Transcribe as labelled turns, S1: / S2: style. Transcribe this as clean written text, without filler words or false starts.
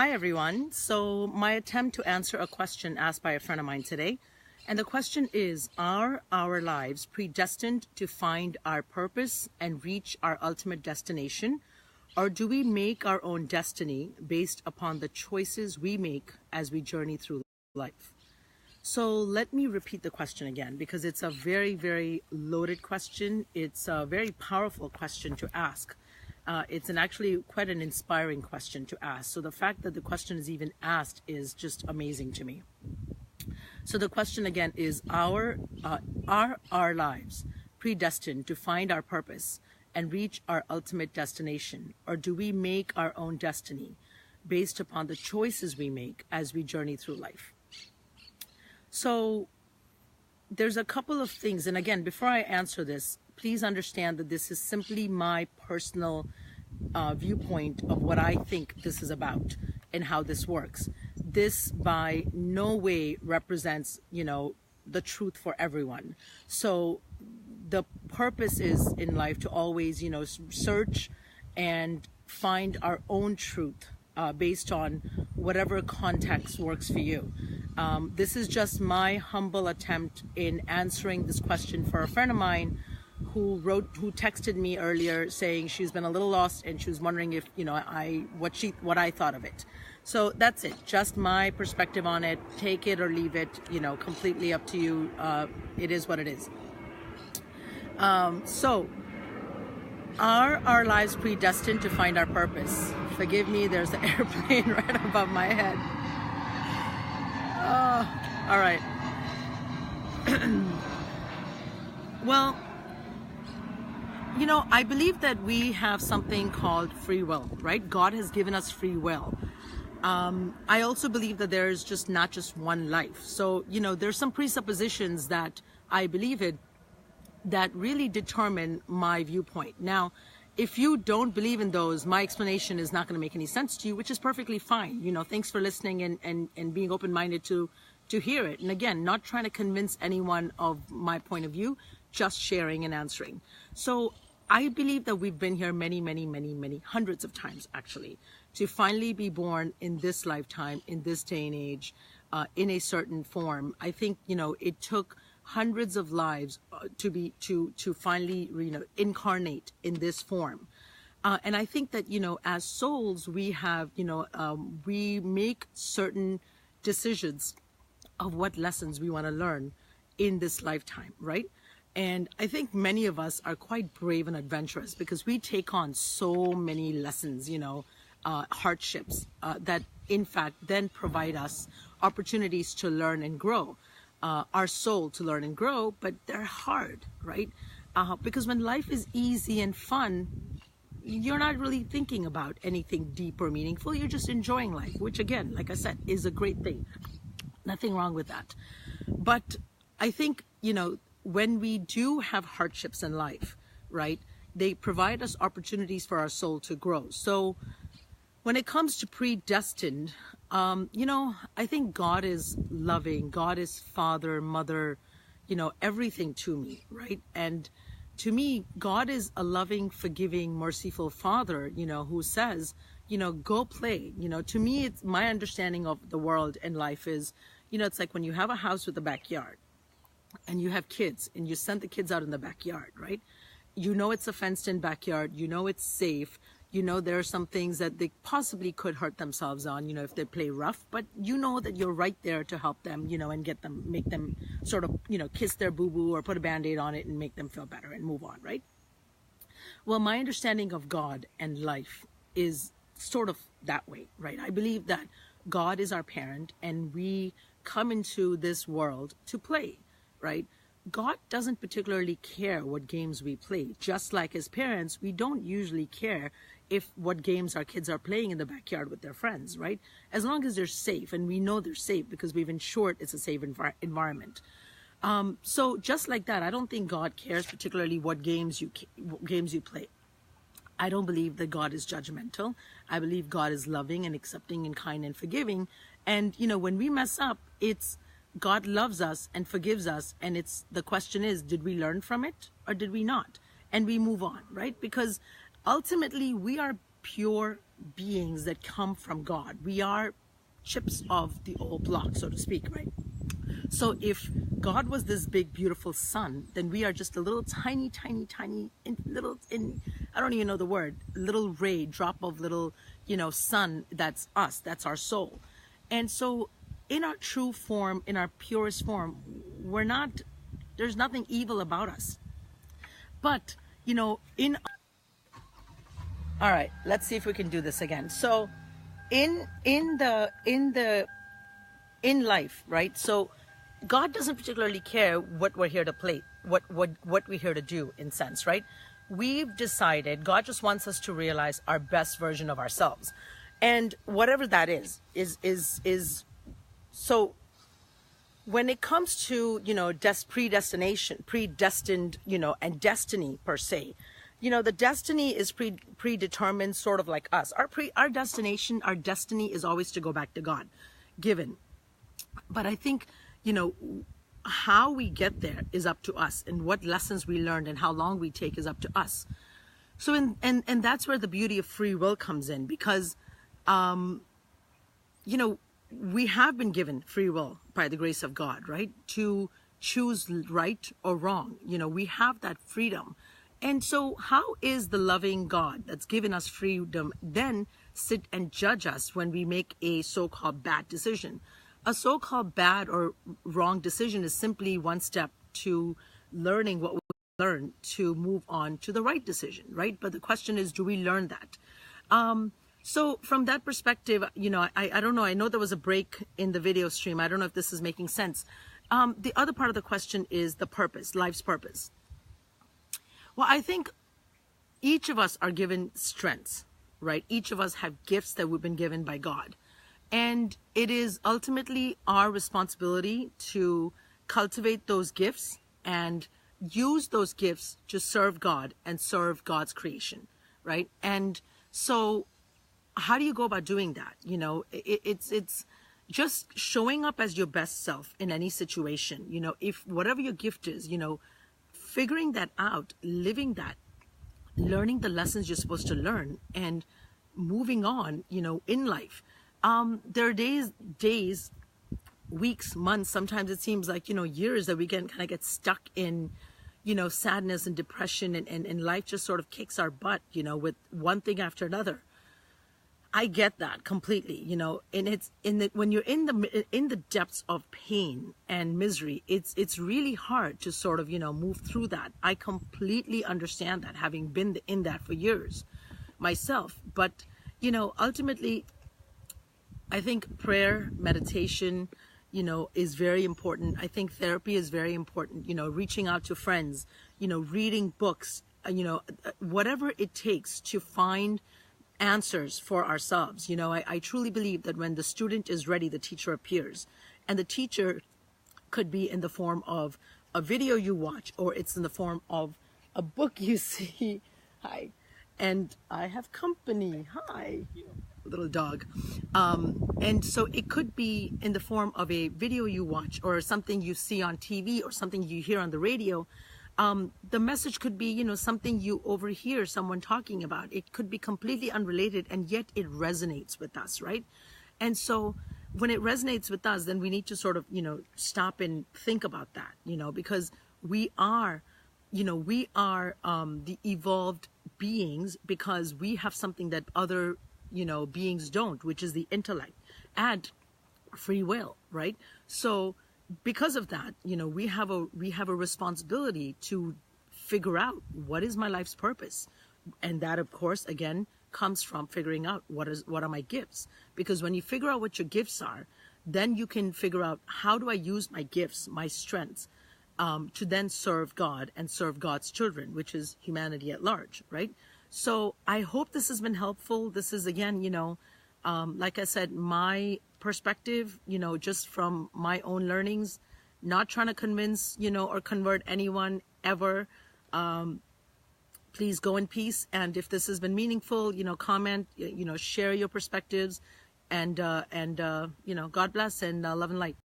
S1: Hi everyone. So my attempt to answer a question asked by a friend of mine today. And the question is, are our lives predestined to find our purpose and reach our ultimate destination? Or do we make our own destiny based upon the choices we make as we journey through life? So let me repeat the question again, because it's a very, very loaded question. It's a very powerful question to ask. It's actually quite an inspiring question to ask. So the fact that the question is even asked is just amazing to me. So the question again is, are our lives predestined to find our purpose and reach our ultimate destination? Or do we make our own destiny based upon the choices we make as we journey through life? So there's a couple of things. And again, before I answer this, please understand that this is simply my personal viewpoint of what I think this is about and how this works. This by no way represents, the truth for everyone. So the purpose is in life to always, search and find our own truth based on whatever context works for you. This is just my humble attempt in answering this question for a friend of mine who texted me earlier saying she's been a little lost and she was wondering if, what I thought of it. So that's it. Just my perspective on it. Take it or leave it, completely up to you. It is what it is. So are our lives predestined to find our purpose? Forgive me, there's an airplane right above my head. Oh, all right. Well, I believe that we have something called free will, right? God has given us free will. I also believe that there's just not just one life. So, there's some presuppositions that I believe in that really determine my viewpoint. Now, if you don't believe in those, my explanation is not going to make any sense to you, which is perfectly fine. Thanks for listening and being open-minded to hear it. And again, not trying to convince anyone of my point of view, just sharing and answering. So I believe that we've been here many, many, many, many hundreds of times, actually, to finally be born in this lifetime, in this day and age, in a certain form. I think, it took hundreds of lives to finally, incarnate in this form. And I think that, as souls, we have, we make certain decisions of what lessons we want to learn in this lifetime, right? And I think many of us are quite brave and adventurous because we take on so many lessons, hardships that in fact then provide us opportunities to learn and grow, our soul to learn and grow, but they're hard, right? Because when life is easy and fun, you're not really thinking about anything deep or meaningful. You're just enjoying life, which again, like I said, is a great thing. Nothing wrong with that. But I think, when we do have hardships in life, right, they provide us opportunities for our soul to grow. So when it comes to predestined, I think God is loving. God is father, mother, everything to me, right? And to me, God is a loving, forgiving, merciful father, who says, go play. To me, it's my understanding of the world and life is, it's like when you have a house with a backyard and you have kids and you send the kids out in the backyard, right? It's a fenced in backyard, it's safe. There are some things that they possibly could hurt themselves on, if they play rough, but that you're right there to help them, and make them sort of, kiss their boo-boo or put a Band-Aid on it and make them feel better and move on, right? Well, my understanding of God and life is sort of that way, right? I believe that God is our parent and we come into this world to play, right? God doesn't particularly care what games we play. Just like as parents, we don't usually care what games our kids are playing in the backyard with their friends, right? As long as they're safe, and we know they're safe because we've ensured it's a safe environment. So just like that, I don't think God cares particularly what games you play. I don't believe that God is judgmental. I believe God is loving and accepting and kind and forgiving. And, when we mess up, it's God loves us and forgives us. And the question is, did we learn from it or did we not? And we move on, right? Because ultimately we are pure beings that come from God. We are chips of the old block, so to speak, right? So if God was this big, beautiful sun, then we are just a little tiny, tiny, tiny, I don't even know the word, little ray, drop of little, sun. That's us. That's our soul. And so in our true form, in our purest form, there's nothing evil about us. But, all right, let's see if we can do this again. So in life, right? So God doesn't particularly care what we're here to play, what we're here to do, in sense, right? We've decided God just wants us to realize our best version of ourselves, and whatever that is. So when it comes to predestined, and destiny per se, the destiny is predetermined, sort of like us. Our destiny is always to go back to God, given. But I think, how we get there is up to us, and what lessons we learned and how long we take is up to us. So, and that's where the beauty of free will comes in, because, we have been given free will by the grace of God, right? To choose right or wrong. We have that freedom. And so how is the loving God that's given us freedom then sit and judge us when we make a so-called bad decision? A so-called bad or wrong decision is simply one step to learning what we learn to move on to the right decision, right? But the question is, do we learn that? So from that perspective, I don't know. I know there was a break in the video stream. I don't know if this is making sense. The other part of the question is the purpose, life's purpose. Well, I think each of us are given strengths, right? Each of us have gifts that we've been given by God. And it is ultimately our responsibility to cultivate those gifts and use those gifts to serve God and serve God's creation, right? And so how do you go about doing that? It's just showing up as your best self in any situation. If whatever your gift is, figuring that out, living that, learning the lessons you're supposed to learn, and moving on, in life. There are days, weeks, months, sometimes it seems like, years that we can kind of get stuck in, sadness and depression, and life just sort of kicks our butt, with one thing after another. I get that completely, and it's when you're in the depths of pain and misery, it's really hard to sort of, move through that. I completely understand that, having been in that for years myself. But, ultimately, I think prayer, meditation, is very important. I think therapy is very important, reaching out to friends, reading books, whatever it takes to find answers for ourselves. I truly believe that when the student is ready, the teacher appears. And the teacher could be in the form of a video you watch, or it's in the form of a book you see. Hi. And I have company. Hi. Little dog. And so it could be in the form of a video you watch, or something you see on TV, or something you hear on the radio. The message could be, something you overhear someone talking about. It could be completely unrelated, and yet it resonates with us, right? And so when it resonates with us, then we need to sort of, stop and think about that, because we are the evolved beings, because we have something that other, beings don't, which is the intellect and free will, right? So because of that, we have a responsibility to figure out what is my life's purpose. And that, of course, again, comes from figuring out what are my gifts. Because when you figure out what your gifts are, then you can figure out, how do I use my gifts, my strengths, to then serve God and serve God's children, which is humanity at large, right? So I hope this has been helpful. This is, again, like I said, my perspective, just from my own learnings, not trying to convince, or convert anyone ever. Please go in peace. And if this has been meaningful, comment, share your perspectives, and God bless, and love and light.